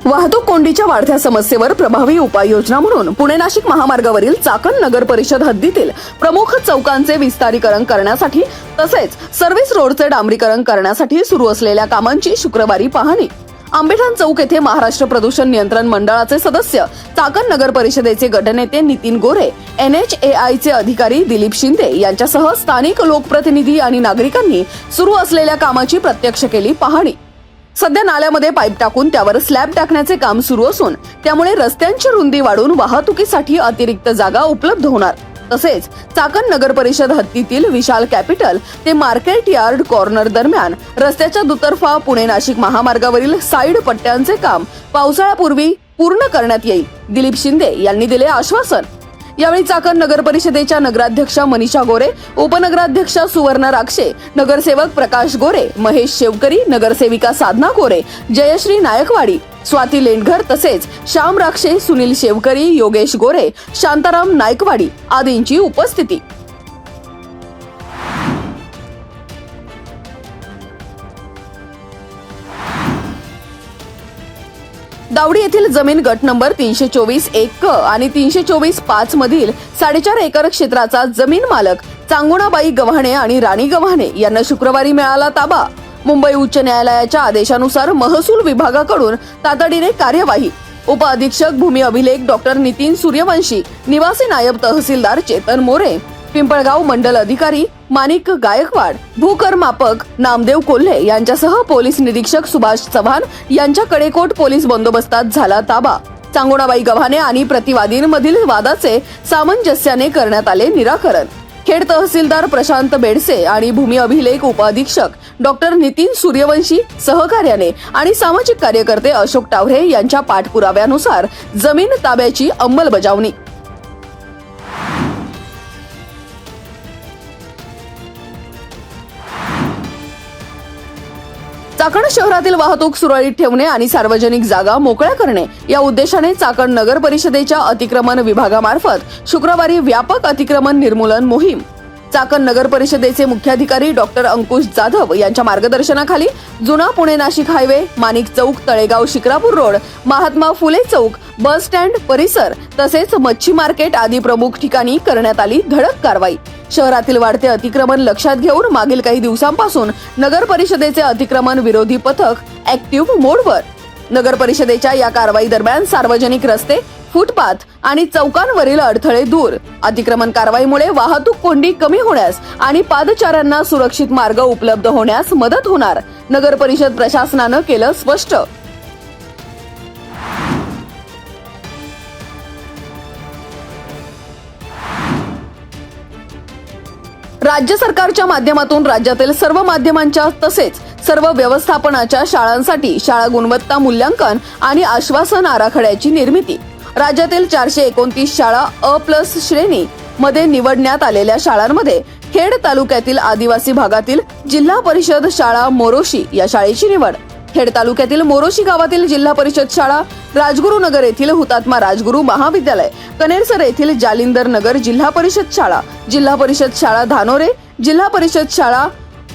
वाहतूक कोंडीच्या वाढत्या समस्येवर प्रभावी उपाययोजना म्हणून पुणे नाशिक महामार्गावरील चाकण नगर परिषद हद्दीतील प्रमुख चौकांचे विस्तारीकरण करण्यासाठी तसेच सर्व्हिस रोडचे डांबरीकरण करण्यासाठी सुरू असलेल्या कामांची शुक्रवारी पाहणी. आंबेठाण चौक येथे महाराष्ट्र प्रदूषण नियंत्रण मंडळाचे सदस्य, चाकण नगर परिषदेचे गटनेते नितीन गोरे, NHAI चे अधिकारी दिलीप शिंदे यांच्यासह स्थानिक लोकप्रतिनिधी आणि नागरिकांनी सुरू असलेल्या कामाची प्रत्यक्ष केली पाहणी. सध्या नाल्यामध्ये पाईप टाकून त्यावर स्लॅब टाकण्याचे काम सुरू असून त्यामुळे रस्त्यांची रुंदी वाढून वाहतुकीसाठी अतिरिक्त जागा उपलब्ध होणार. तसेच चाकण नगर परिषद हद्दीतील विशाल कॅपिटल ते मार्केट यार्ड कॉर्नर दरम्यान रस्त्याच्या दुतर्फा पुणे नाशिक महामार्गावरील साईड पट्ट्यांचे काम पावसाळ्यापूर्वी पूर्ण करण्यात येईल, दिलीप शिंदे यांनी दिले आश्वासन. यावेळी चाकण नगर परिषदेच्या नगराध्यक्षा मनीषा गोरे, उपनगराध्यक्षा सुवर्णा राक्षे, नगरसेवक प्रकाश गोरे, महेश शेवकरी, नगरसेविका साधना गोरे, जयश्री नायकवाडी, स्वाती लेंडघर तसेच श्याम राक्षे, सुनील शेवकरी, योगेश गोरे, शांताराम नायकवाडी आदींची उपस्थिती. दावडी येथील जमीन गट नंबर 324-1 क आणि 324-5 मधील 4.5 एकर क्षेत्राचा जमीन मालक चांगुणाबाई गव्हाणे आणि राणी गव्हाणे यांना शुक्रवारी मिळाला ताबा. मुंबई उच्च न्यायालयाच्या आदेशानुसार महसूल विभागाकडून तातडीने कार्यवाही. उपअधीक्षक भूमी अभिलेख डॉक्टर नितीन सूर्यवंशी, निवासी नायब तहसीलदार चेतन मोरे, पिंपळगाव मंडल अधिकारी माणिक गायकवाड, भूकरमापक नामदेव कोल्हे यांच्यासह पोलीस निरीक्षक सुभाष चव्हाण यांच्या कडेकोट पोलीस बंदोबस्तात झाला ताबा. चांगुणाबाई गव्हाणे आणि प्रतिवादींमधील वादाचे सामंजस्याने करण्यात आले निराकरण. खेड तहसीलदार प्रशांत बेडसे आणि भूमी अभिलेख उपअधीक्षक डॉक्टर नितीन सूर्यवंशी सहकार्याने आणि सामाजिक कार्यकर्ते अशोक टावरे यांच्या पाठपुराव्यानुसार जमीन ताब्याची अंमलबजावणी. चाकण शहरातील वाहतूक सुरळीत ठेवणे आणि सार्वजनिक जागा मोकळ्या करणे या उद्देशाने चाकण नगर परिषदेच्या अतिक्रमण विभागामार्फत शुक्रवारी व्यापक अतिक्रमण निर्मूलन मोहीम. चाकण नगर परिषदेचे मुख्याधिकारी डॉक्टर अंकुश जाधव यांच्या मार्गदर्शनाखाली जुना पुणे नाशिक हायवे, माणिक चौक, तळेगाव शिक्रापूर रोड, महात्मा फुले चौक, बस स्टँड परिसर तसेच मच्छी मार्केट आदी प्रमुख ठिकाणी करण्यात आली धडक कारवाई. शहरातील वाढते अतिक्रमण लक्षात घेऊन मागील काही दिवसांपासून नगर परिषदेचे अतिक्रमण विरोधी पथक ऍक्टिव्ह मोडवर. नगर परिषदेच्या या कारवाई दरम्यान सार्वजनिक रस्ते, फुटपाथ आणि चौकांवरील अडथळे दूर. अतिक्रमण कारवाईमुळे वाहतूक कोंडी कमी होण्यास आणि पादचाऱ्यांना सुरक्षित मार्ग उपलब्ध होण्यास मदत होणार, नगर परिषद प्रशासनानं केलं स्पष्ट. राज्य सरकारच्या माध्यमातून राज्यातील सर्व माध्यमांच्या तसेच सर्व व्यवस्थापनाच्या शाळांसाठी शाळा गुणवत्ता मूल्यांकन आणि आश्वासन आराखड्याची निर्मिती. राज्यातील 429 शाळा अ+ श्रेणी मध्ये निवडण्यात आलेल्या शाळांमध्ये खेड तालुक्यातील आदिवासी भागातील जिल्हा परिषद शाळा मोरोशी या शाळेची निवड. खेड तालुक्यातील मोरोशी गावातील जिल्हा परिषद शाळा, राजगुरुनगर येथील हुतात्मा राजगुरू महाविद्यालय, कनेरसर येथील जालिंदर नगर जिल्हा परिषद शाळा, जिल्हा परिषद शाळा धानोरे, जिल्हा परिषद शाळा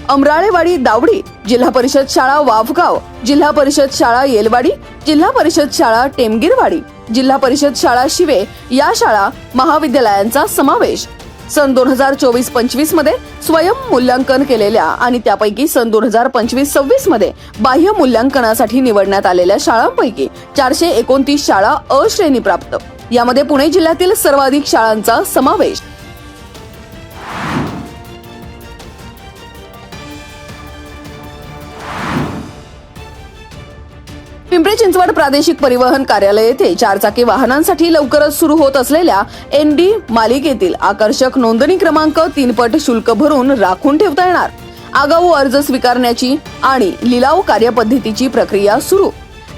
अमराळेवाडी दावडी, जिल्हा परिषद शाळा वाफगाव, जिल्हा परिषद शाळा येलवाडी, जिल्हा परिषद शाळा टेमगिरवाडी, जिल्हा परिषद शाळा शिवे या शाळा महाविद्यालयांचा समावेश. सन 2024-25 मध्ये स्वयं मूल्यांकन केलेल्या आणि त्यापैकी सन 2025-26 मध्ये बाह्य मूल्यांकनासाठी निवडण्यात आलेल्या शाळांपैकी 429 शाळा अ श्रेणी प्राप्त. यामध्ये पुणे जिल्ह्यातील सर्वाधिक शाळांचा समावेश. पिंपरी चिंचवड प्रादेशिक परिवहन कार्यालय येथे 4 चाकी वाहनांसाठी लवकरच सुरू होत असलेल्या ND मालिकेतील आकर्षक नोंदणी क्रमांक 3 पट शुल्क भरून राखून ठेवता येणार. आगाऊ अर्ज स्वीकारण्याची आणि लिलाव कार्यपद्धतीची प्रक्रिया सुरू.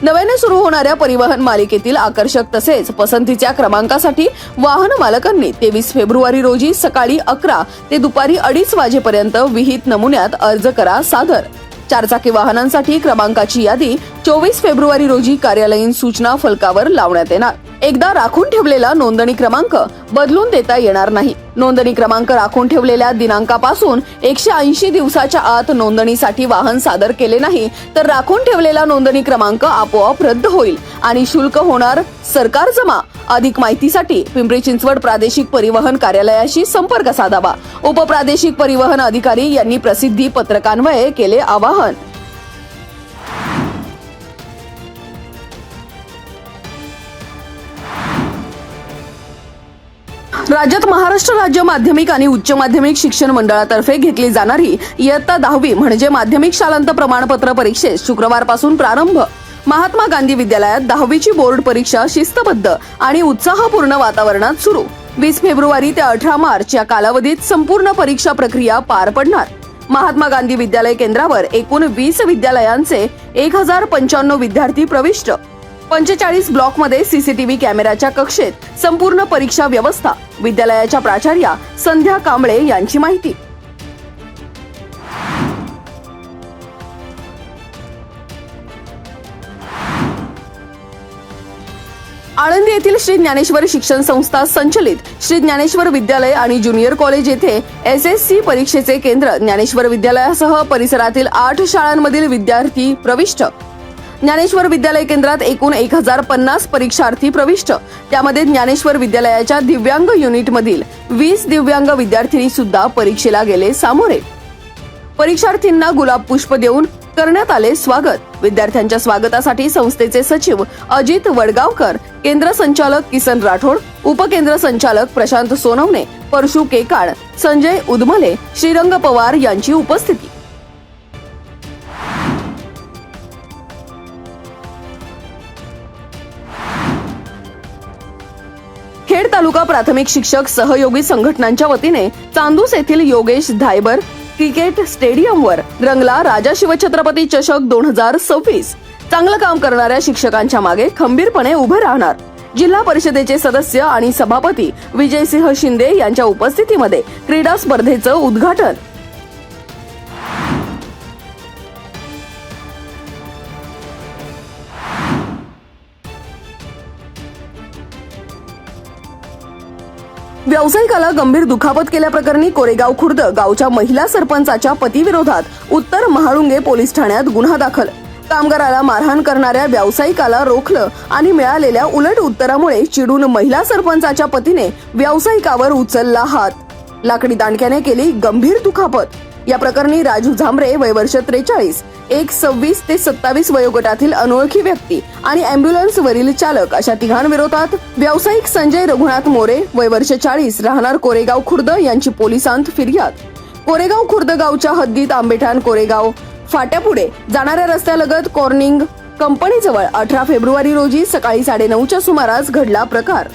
नव्याने सुरू होणाऱ्या परिवहन मालिकेतील आकर्षक तसेच पसंतीच्या क्रमांकासाठी वाहन मालकांनी 23 फेब्रुवारी रोजी सकाळी 11 ते दुपारी 2:30 वाजेपर्यंत विहित नमुन्यात अर्ज करा सादर. 4 चाकी वाहनांसाठी क्रमांकाची यादी 24 फेब्रुवारी रोजी कार्यालयीन सूचना फलकावर लावण्यात येणार. एकदा राखून ठेवलेला नोंदणी क्रमांक बदलून देता येणार नाही. नोंदणी क्रमांक राखून ठेवलेल्या दिनांकापासून 180 दिवसाच्या आत नोंदणीसाठी वाहन सादर केले नाही तर राखून ठेवलेला नोंदणी क्रमांक आपोआप रद्द होईल आणि शुल्क होणार सरकार जमा. अधिक माहितीसाठी पिंपरी चिंचवड प्रादेशिक परिवहन कार्यालयाशी संपर्क साधावा. उपप्रादेशिक परिवहन अधिकारी यांनी प्रसिद्धी पत्रकान्वये केले आवाहन. राज्यात महाराष्ट्र राज्य माध्यमिक आणि उच्च माध्यमिक शिक्षण मंडळातर्फे घेतली जाणारी इयत्ता 10वी म्हणजे माध्यमिक शालांत प्रमाणपत्र परीक्षेस शुक्रवारपासून प्रारंभ. महात्मा गांधी विद्यालयात 10वीची बोर्ड परीक्षा शिस्तबद्ध आणि उत्साहपूर्ण वातावरणात सुरू. 20 फेब्रुवारी ते 18 मार्च या कालावधीत संपूर्ण परीक्षा प्रक्रिया पार पडणार. महात्मा गांधी विद्यालय केंद्रावर एकूण 20 विद्यालयांचे 1095 विद्यार्थी प्रविष्ट. 45 ब्लॉकमध्ये सीसीटीव्ही कॅमेऱ्याच्या कक्षेत संपूर्ण परीक्षा व्यवस्था. विद्यालयाच्या प्राचार्या संध्या कांबळे यांची माहिती. आळंदी येथील श्री ज्ञानेश्वर शिक्षण संस्था संचलित श्री ज्ञानेश्वर विद्यालय आणि ज्युनियर कॉलेज येथे SSC परीक्षेचे केंद्र. ज्ञानेश्वर विद्यालयासह परिसरातील 8 शाळांमधील विद्यार्थी प्रविष्ट. ज्ञानेश्वर विद्यालय केंद्रात एकूण 1050 परीक्षार्थी प्रविष्ट. त्यामध्ये ज्ञानेश्वर विद्यालयाच्या दिव्यांग युनिटमधील 20 दिव्यांग विद्यार्थिनी सुद्धा परीक्षेला गेले सामोरे. परीक्षार्थींना गुलाब पुष्प देऊन करण्यात आले स्वागत. विद्यार्थ्यांच्या स्वागतासाठी संस्थेचे सचिव अजित वडगावकर, केंद्र संचालक किसन राठोड, उपकेंद्र संचालक प्रशांत सोनवणे, परशु केकाळ, संजय उदमले, श्रीरंग पवार यांची उपस्थिती. खेड तालुका प्राथमिक शिक्षक सहयोगी संघटनांच्या वतीने चांदूस येथील योगेश धायबर क्रिकेट स्टेडियमवर रंगला राजा शिवछत्रपती चषक 2026. चांगलं काम करणाऱ्या शिक्षकांच्या मागे खंबीरपणे उभे राहणार. जिल्हा परिषदेचे सदस्य आणि सभापती विजयसिंह शिंदे यांच्या उपस्थितीमध्ये क्रीडा स्पर्धेचं उद्घाटन. व्यावसायिकाला गंभीर दुखापत केल्याप्रकरणी कोरेगाव खुर्द गावच्या महिला सरपंचाच्या पतीविरोधात उत्तर महाळुंगे पोलीस ठाण्यात गुन्हा दाखल. कामगाराला मारहाण करणाऱ्या व्यावसायिकाला रोखलं आणि मिळालेल्या उलट उत्तरामुळे चिडून महिला सरपंचाच्या पतीने व्यावसायिकावर उचलला हात. लाकडी दांडक्याने केली गंभीर दुखापत. या प्रकरणी राजू झांबरे वय वर्ष 43, एक 26 ते 27 वयोगटातील अनोळखी व्यक्ती आणि अँब्युलन्स वरील चालक अशा तिघांविरोधात व्यावसायिक संजय रघुनाथ मोरे वय वर्ष 40 राहणार कोरेगाव खुर्द यांची पोलिसांत फिर्याद. कोरेगाव खुर्द गावच्या हद्दीत आंबेठाण कोरेगाव फाट्यापुढे जाणाऱ्या रस्त्यालगत कॉर्निंग कंपनीजवळ 18 फेब्रुवारी रोजी सकाळी 9:30च्या सुमारास घडला प्रकार.